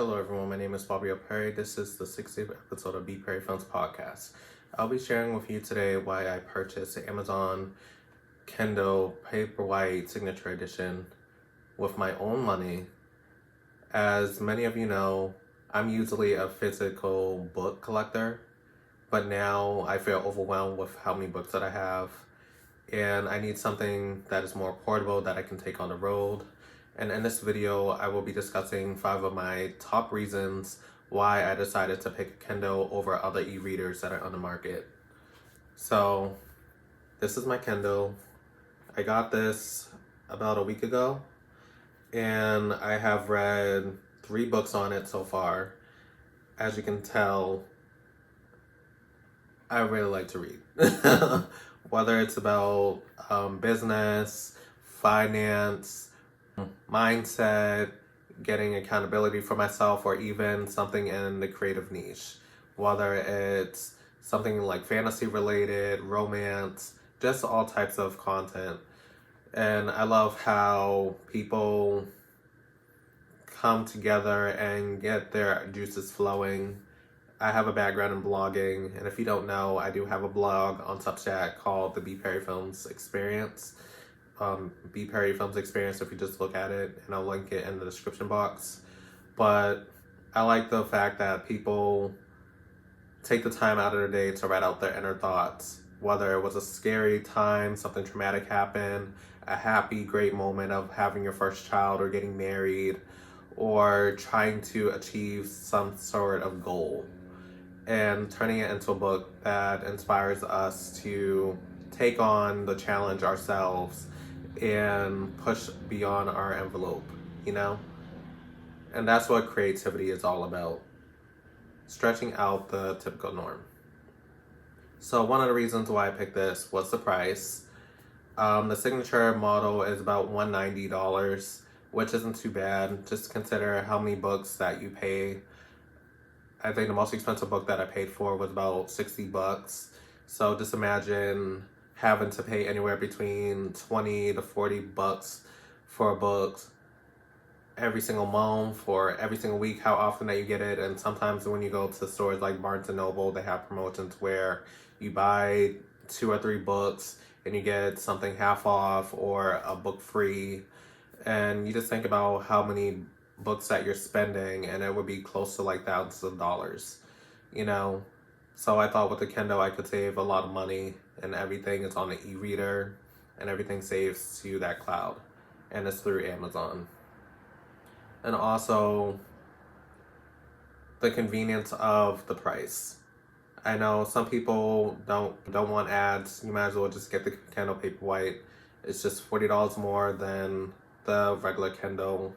Hello everyone, my name is Perry. This is the 60th episode of BPerryFilms podcast. I'll be sharing with you today why I purchased the Amazon Kindle Paperwhite Signature Edition with my own money. As many of you know, I'm usually a physical book collector, but now I feel overwhelmed with how many books that I have, and I need something that is more portable that I can take on the road. And in this video, I will be discussing 5 of my top reasons why I decided to pick a Kindle over other e-readers that are on the market. So, this is my Kindle. I got this about a week ago, and I have read 3 books on it so far. As you can tell, I really like to read. Whether it's about business, finance, mindset, getting accountability for myself, or even something in the creative niche. Whether it's something like fantasy related, romance, just all types of content. And I love how people come together and get their juices flowing. I have a background in blogging, and if you don't know, I do have a blog on Substack called the BPerryFilms Experience. BPerryFilms Experience, if you just look at it, and I'll link it in the description box. But I like the fact that people take the time out of their day to write out their inner thoughts, whether it was a scary time, something traumatic happened, a happy, great moment of having your first child or getting married, or trying to achieve some sort of goal, and turning it into a book that inspires us to take on the challenge ourselves and push beyond our envelope, you know? And that's what creativity is all about. Stretching out the typical norm. So one of the reasons why I picked this was the price. The signature model is about $190, which isn't too bad. Just consider how many books that you pay. I think the most expensive book that I paid for was about $60. So just imagine having to pay anywhere between $20 to $40 for a book every single month or every single week, how often that you get it. And sometimes when you go to stores like Barnes & Noble, they have promotions where you buy 2 or 3 books and you get something half off or a book free. And you just think about how many books that you're spending, and it would be close to like thousands of dollars, you know? So I thought with the Kindle I could save a lot of money, and everything is on the e-reader, and everything saves to that cloud, and it's through Amazon. And also the convenience of the price. I know some people don't want ads. You might as well just get the Kindle Paperwhite. It's just $40 more than the regular Kindle.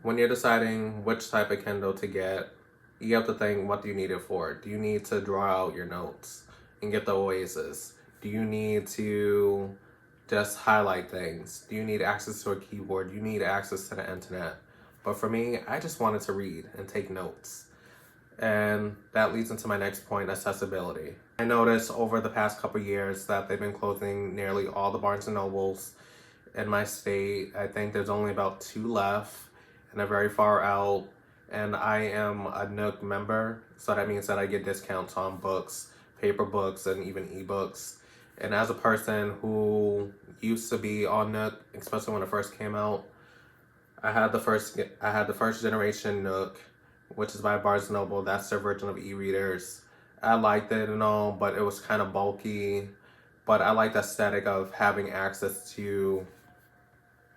When you're deciding which type of Kindle to get, you have to think, what do you need it for? Do you need to draw out your notes and get the oasis? Do you need to just highlight things? Do you need access to a keyboard? Do you need access to the internet? But for me, I just wanted to read and take notes. And that leads into my next point, accessibility. I noticed over the past couple years that they've been closing nearly all the Barnes & Nobles in my state. I think there's only about 2 left, and they're very far out. And I am a Nook member, so that means that I get discounts on books, paper books, and even ebooks. And as a person who used to be on Nook, especially when it first came out, I had the first generation Nook, which is by Barnes & Noble. That's their version of e-readers. I liked it and all, but it was kind of bulky. But I like the aesthetic of having access to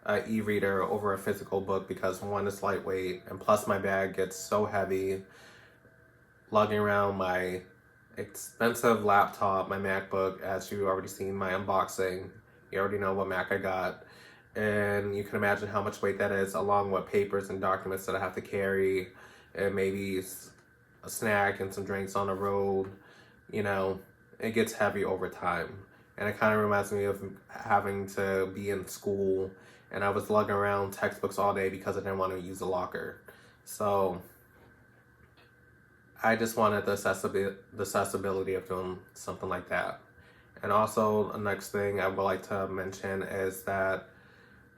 an e-reader over a physical book, because one, is lightweight, and plus my bag gets so heavy lugging around my expensive laptop, my MacBook. As you already seen my unboxing, you already know what Mac I got, and you can imagine how much weight that is, along with papers and documents that I have to carry, and maybe a snack and some drinks on the road. You know, it gets heavy over time. And it kind of reminds me of having to be in school, and I was lugging around textbooks all day because I didn't want to use a locker. So I just wanted the accessibility of doing something like that. And also, the next thing I would like to mention is that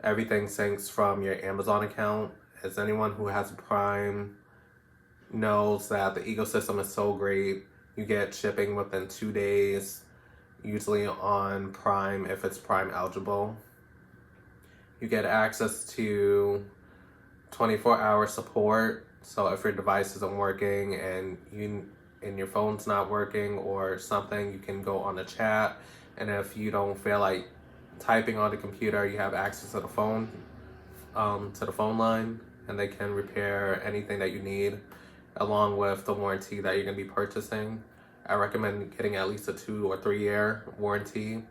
everything syncs from your Amazon account as anyone who has Prime knows that the ecosystem is so great. You get shipping within 2 days, usually on Prime if it's Prime eligible. You get access to 24-hour support. So if your device isn't working and your phone's not working or something, you can go on the chat. And if you don't feel like typing on the computer, you have access to the phone line, and they can repair anything that you need, along with the warranty that you're going to be purchasing. I recommend getting at least a 2 or 3 year warranty.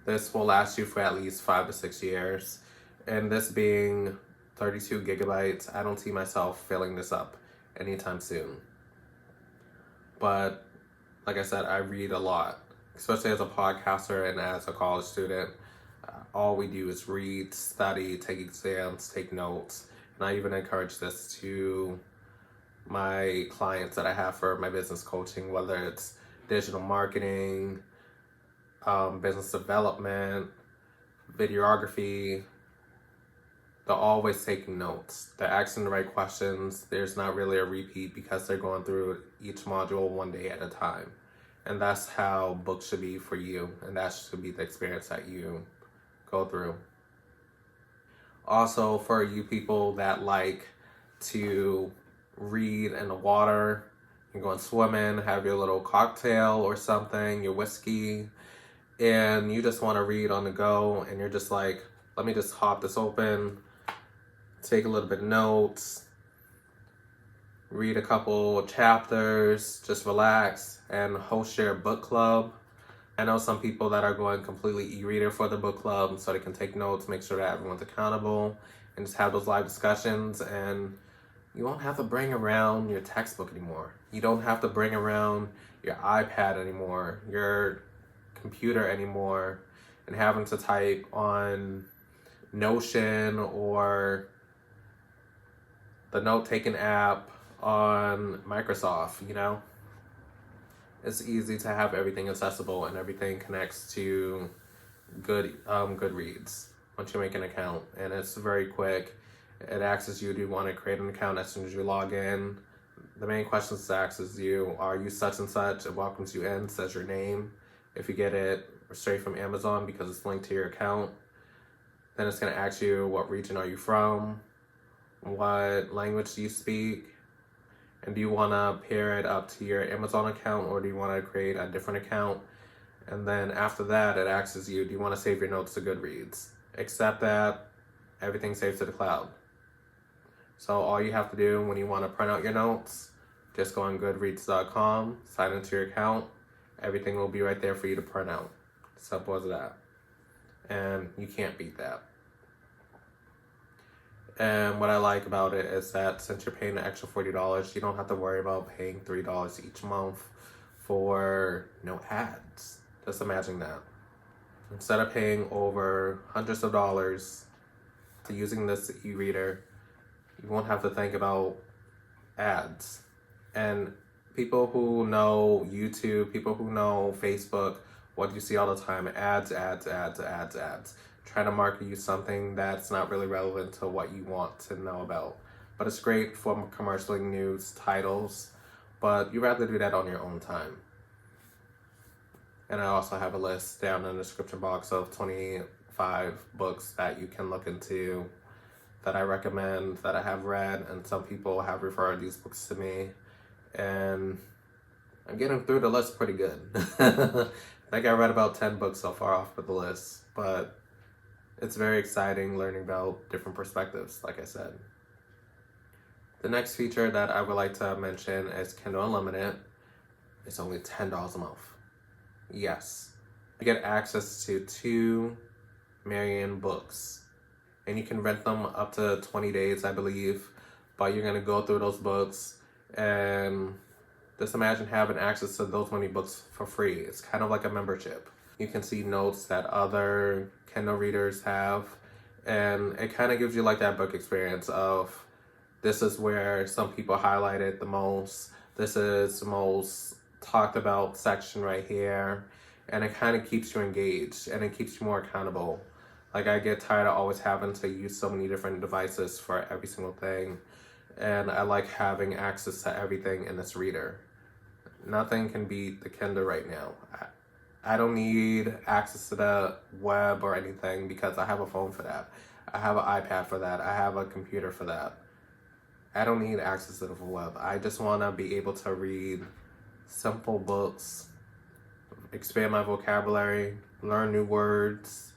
This will last you for at least 5 to 6 years. And this being 32 gigabytes, I don't see myself filling this up anytime soon. But like I said, I read a lot, especially as a podcaster and as a college student. All we do is read, study, take exams, take notes. And I even encourage this to my clients that I have for my business coaching, whether it's digital marketing, business development, videography. They're always taking notes. They're asking the right questions. There's not really a repeat because they're going through each module one day at a time. And that's how books should be for you. And that should be the experience that you go through. Also, for you people that like to read in the water, you're going swimming, have your little cocktail or something, your whiskey, and you just want to read on the go, and you're just like, let me just hop this open, take a little bit of notes, read a couple chapters, just relax, and host your book club. I know some people that are going completely e-reader for the book club so they can take notes, make sure that everyone's accountable, and just have those live discussions. And you won't have to bring around your textbook anymore. You don't have to bring around your iPad anymore, your computer anymore, and having to type on Notion or the note-taking app on Microsoft, you know? It's easy to have everything accessible, and everything connects to Goodreads once you make an account, and it's very quick. It asks you, do you want to create an account as soon as you log in? The main questions it asks you, are you such and such? It welcomes you in, says your name. If you get it straight from Amazon because it's linked to your account, then it's going to ask you, what region are you from? What language do you speak? And do you want to pair it up to your Amazon account, or do you want to create a different account? And then after that, it asks you, do you want to save your notes to Goodreads? Accept that, everything saves to the cloud. So all you have to do when you want to print out your notes, just go on goodreads.com, sign into your account, everything will be right there for you to print out. Simple as that. And you can't beat that. And what I like about it is that since you're paying the extra $40, you don't have to worry about paying $3 each month for no ads. Just imagine that. Instead of paying over hundreds of dollars to using this e-reader, you won't have to think about ads. And people who know YouTube, people who know Facebook, what do you see all the time? Ads. Trying to market you something that's not really relevant to what you want to know about. But it's great for commercial news titles, but you'd rather do that on your own time. And I also have a list down in the description box of 25 books that you can look into that I recommend, that I have read, and some people have referred these books to me. And I'm getting through the list pretty good. I think I read about 10 books so far off of the list, but it's very exciting learning about different perspectives, like I said. The next feature that I would like to mention is Kindle Unlimited. It's only $10 a month. Yes. You get access to 2 million books. And you can rent them up to 20 days, I believe. But you're going to go through those books and just imagine having access to those many books for free. It's kind of like a membership. You can see notes that other Kindle readers have, and it kind of gives you like that book experience of, this is where some people highlight it the most, this is the most talked about section right here, and it kind of keeps you engaged, and it keeps you more accountable. Like, I get tired of always having to use so many different devices for every single thing. And I like having access to everything in this reader. Nothing can beat the Kindle right now. I don't need access to the web or anything because I have a phone for that. I have an iPad for that. I have a computer for that. I don't need access to the web. I just want to be able to read simple books, expand my vocabulary, learn new words,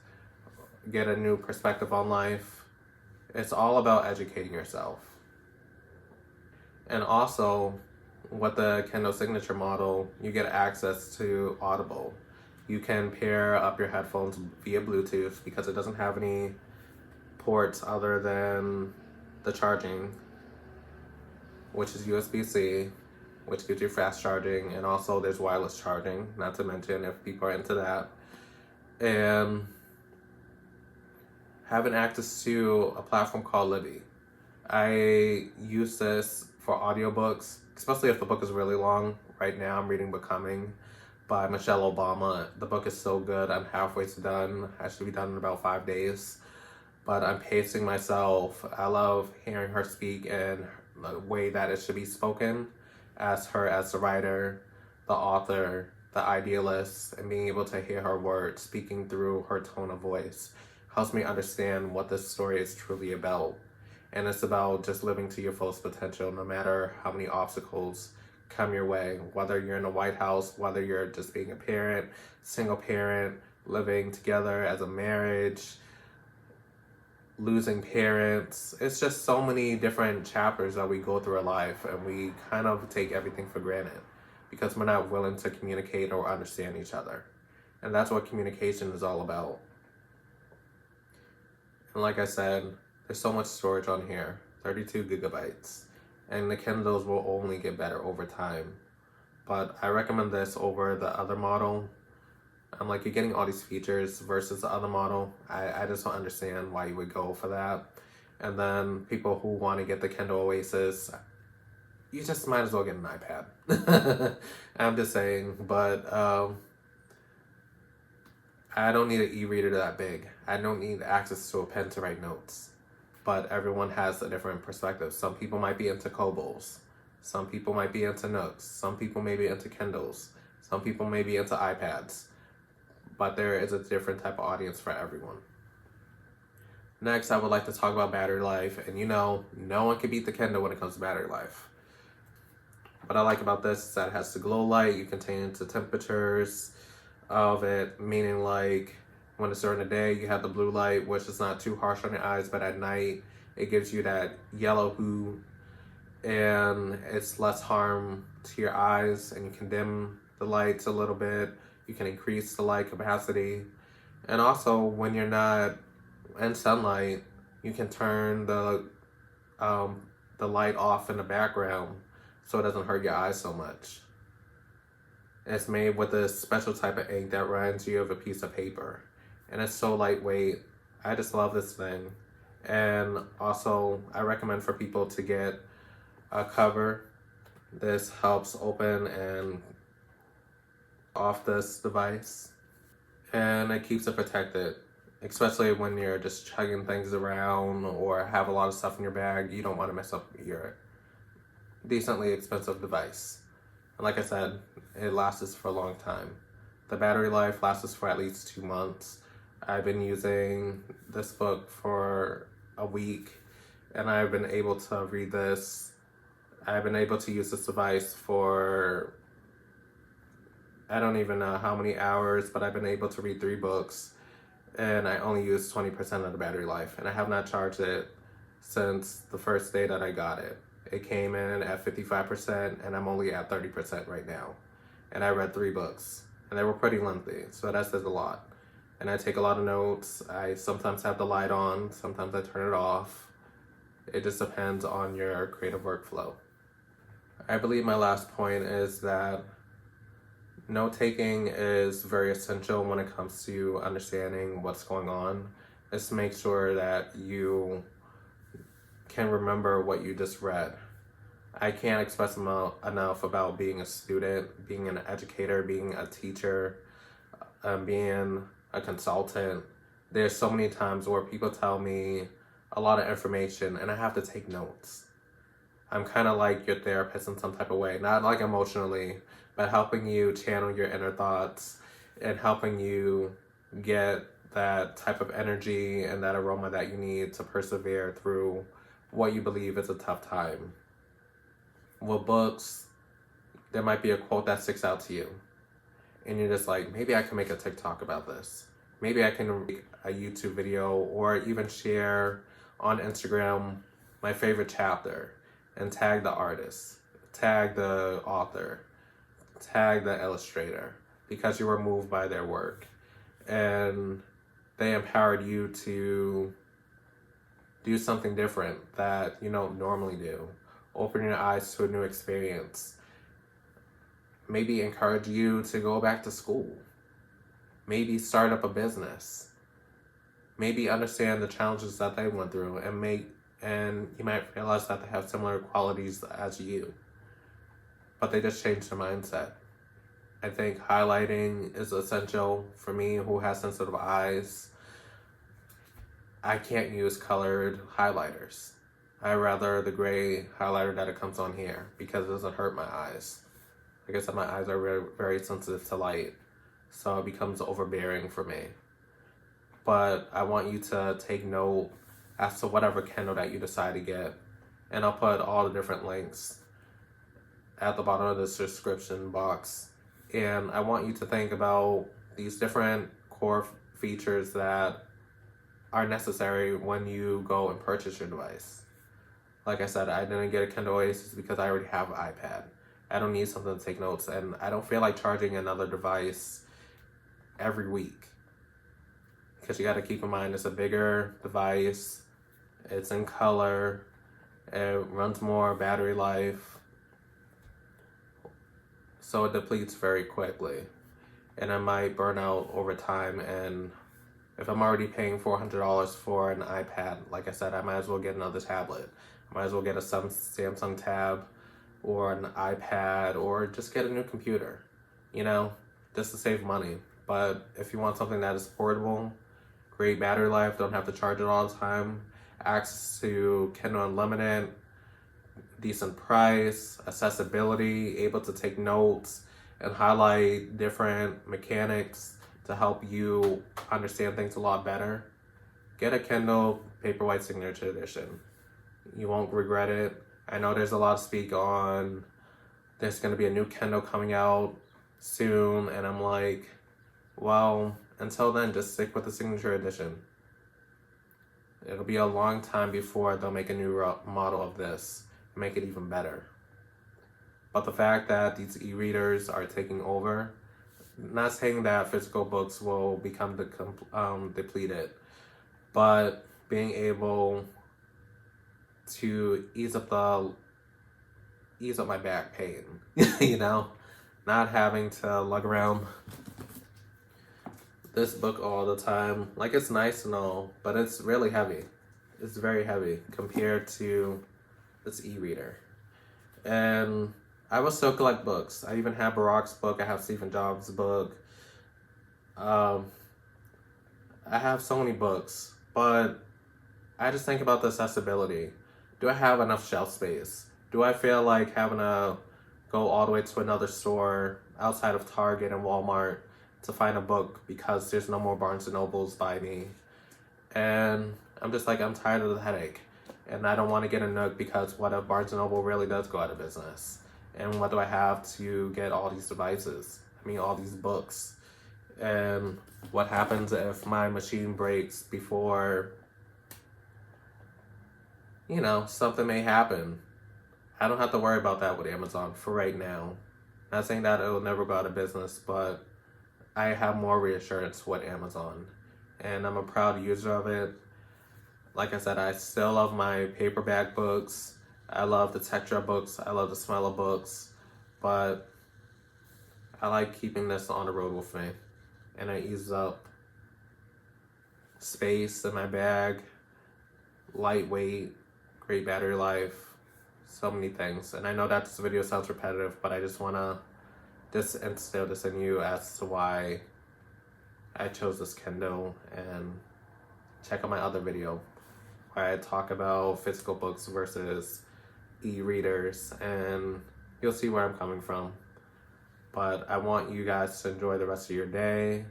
get a new perspective on life. It's all about educating yourself. And also, with the Kindle Signature model, you get access to Audible. You can pair up your headphones via Bluetooth because it doesn't have any ports other than the charging, which is USB-C, which gives you fast charging, and also there's wireless charging, not to mention if people are into that. And having access to a platform called Libby. I use this for audiobooks, especially if the book is really long. Right now I'm reading Becoming by Michelle Obama. The book is so good. I'm halfway done. I should be done in about 5 days. But I'm pacing myself. I love hearing her speak and the way that it should be spoken as the writer, the author, the idealist, and being able to hear her words speaking through her tone of voice helps me understand what this story is truly about. And it's about just living to your fullest potential, no matter how many obstacles come your way, whether you're in the White House, whether you're just being a parent, single parent, living together as a marriage, losing parents. It's just so many different chapters that we go through in life, and we kind of take everything for granted because we're not willing to communicate or understand each other. And that's what communication is all about. And like I said, there's so much storage on here, 32 gigabytes. And the Kindles will only get better over time. But I recommend this over the other model. I'm like, you're getting all these features versus the other model. I just don't understand why you would go for that. And then people who want to get the Kindle Oasis, you just might as well get an iPad. I'm just saying, but I don't need an e-reader that big. I don't need access to a pen to write notes. But everyone has a different perspective. Some people might be into Kobols. Some people might be into Nooks. Some people may be into Kindles. Some people may be into iPads. But there is a different type of audience for everyone. Next, I would like to talk about battery life. And no one can beat the Kindle when it comes to battery life. What I like about this is that it has the glow light. You can change the temperatures of it, meaning like when it's during the day, you have the blue light, which is not too harsh on your eyes, but at night, it gives you that yellow hue, and it's less harm to your eyes, and you can dim the lights a little bit. You can increase the light capacity. And also, when you're not in sunlight, you can turn the light off in the background so it doesn't hurt your eyes so much. It's made with a special type of ink that reminds you of a piece of paper. And it's so lightweight. I just love this thing. And also, I recommend for people to get a cover. This helps open and off this device. And it keeps it protected. Especially when you're just chugging things around or have a lot of stuff in your bag. You don't want to mess up your decently expensive device. And like I said, it lasts for a long time. The battery life lasts for at least 2 months. I've been using this book for a week, and I've been able to read this. I've been able to use this device for, I don't even know how many hours, but I've been able to read 3 books, and I only use 20% of the battery life, and I have not charged it since the first day that I got it. It came in at 55%, and I'm only at 30% right now. And I read 3 books, and they were pretty lengthy, so that says a lot. And I take a lot of notes. I sometimes have the light on, sometimes I turn it off. It just depends on your creative workflow. I believe my last point is that note-taking is very essential when it comes to understanding what's going on. Just make sure that you can remember what you just read. I can't express enough about being a student, being an educator, being a teacher, being a consultant. there's so many times where people tell me a lot of information and I have to take notes. I'm kind of like your therapist in some type of way, not like emotionally, but helping you channel your inner thoughts and helping you get that type of energy and that aroma that you need to persevere through what you believe is a tough time. With books, there might be a quote that sticks out to you, and you're just like, maybe I can make a TikTok about this. Maybe I can make a YouTube video or even share on Instagram my favorite chapter and tag the artist, tag the author, tag the illustrator, because you were moved by their work. And they empowered you to do something different that you don't normally do. Open your eyes to a new experience. Maybe encourage you to go back to school. Maybe start up a business. Maybe understand the challenges that they went through and you might realize that they have similar qualities as you. But they just changed their mindset. I think highlighting is essential for me who has sensitive eyes. I can't use colored highlighters. I rather the gray highlighter that it comes on here because it doesn't hurt my eyes. Like I said, my eyes are very, very sensitive to light, so it becomes overbearing for me. But I want you to take note as to whatever Kindle that you decide to get. And I'll put all the different links at the bottom of this description box. And I want you to think about these different core features that are necessary when you go and purchase your device. Like I said, I didn't get a Kindle Oasis because I already have an iPad. I don't need something to take notes, and I don't feel like charging another device every week. Because you got to keep in mind, it's a bigger device, it's in color, it runs more battery life, so it depletes very quickly. And it might burn out over time, and if I'm already paying $400 for an iPad, like I said, I might as well get another tablet. I might as well get a Samsung Tab or an iPad or just get a new computer, just to save money. But if you want something that is portable, great battery life, don't have to charge it all the time, access to Kindle Unlimited, decent price, accessibility, able to take notes and highlight different mechanics to help you understand things a lot better, get a Kindle Paperwhite Signature Edition. You won't regret it. I know there's a lot of speak on there's going to be a new Kindle coming out soon, and I'm like, well, until then, just stick with the Signature Edition. It'll be a long time before they'll make a new model of this and make it even better. But the fact that these e-readers are taking over, not saying that physical books will become depleted, but being able to ease up my back pain, not having to lug around this book all the time. Like, it's nice and all, but it's really heavy. It's very heavy compared to this e-reader. And I will still collect books. I even have Barack's book. I have Stephen Jobs' book. I have so many books, but I just think about the accessibility. Do I have enough shelf space? Do I feel like having to go all the way to another store outside of Target and Walmart to find a book because there's no more Barnes & Nobles by me? And I'm just like, I'm tired of the headache. And I don't want to get a Nook because what if Barnes & Noble really does go out of business? And what do I have to get all these devices? All these books. And what happens if my machine breaks before, something may happen? I don't have to worry about that with Amazon for right now. Not saying that it will never go out of business, but I have more reassurance with Amazon. And I'm a proud user of it. Like I said, I still love my paperback books. I love the texture of books. I love the smell of books. But I like keeping this on the road with me. And it eases up space in my bag, lightweight, great battery life, so many things. And I know that this video sounds repetitive, but I just want to instill this in you as to why I chose this Kindle and check out my other video where I talk about physical books versus e-readers, and you'll see where I'm coming from. But I want you guys to enjoy the rest of your day.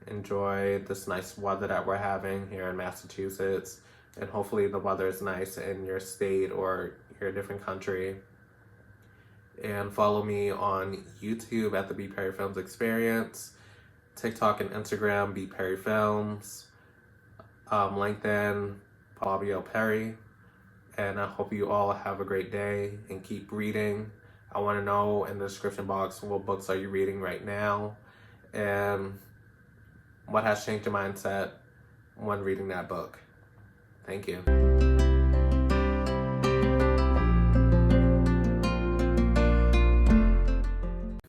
Enjoy this nice weather that we're having here in Massachusetts, and hopefully the weather is nice in your state or your different country. And follow me on YouTube at the BPerryFilms Experience, TikTok and Instagram, BPerryFilms, LinkedIn, Bobby L. Perry. And I hope you all have a great day and keep reading. I want to know in the description box, what books are you reading right now, and what has changed your mindset when reading that book. Thank you.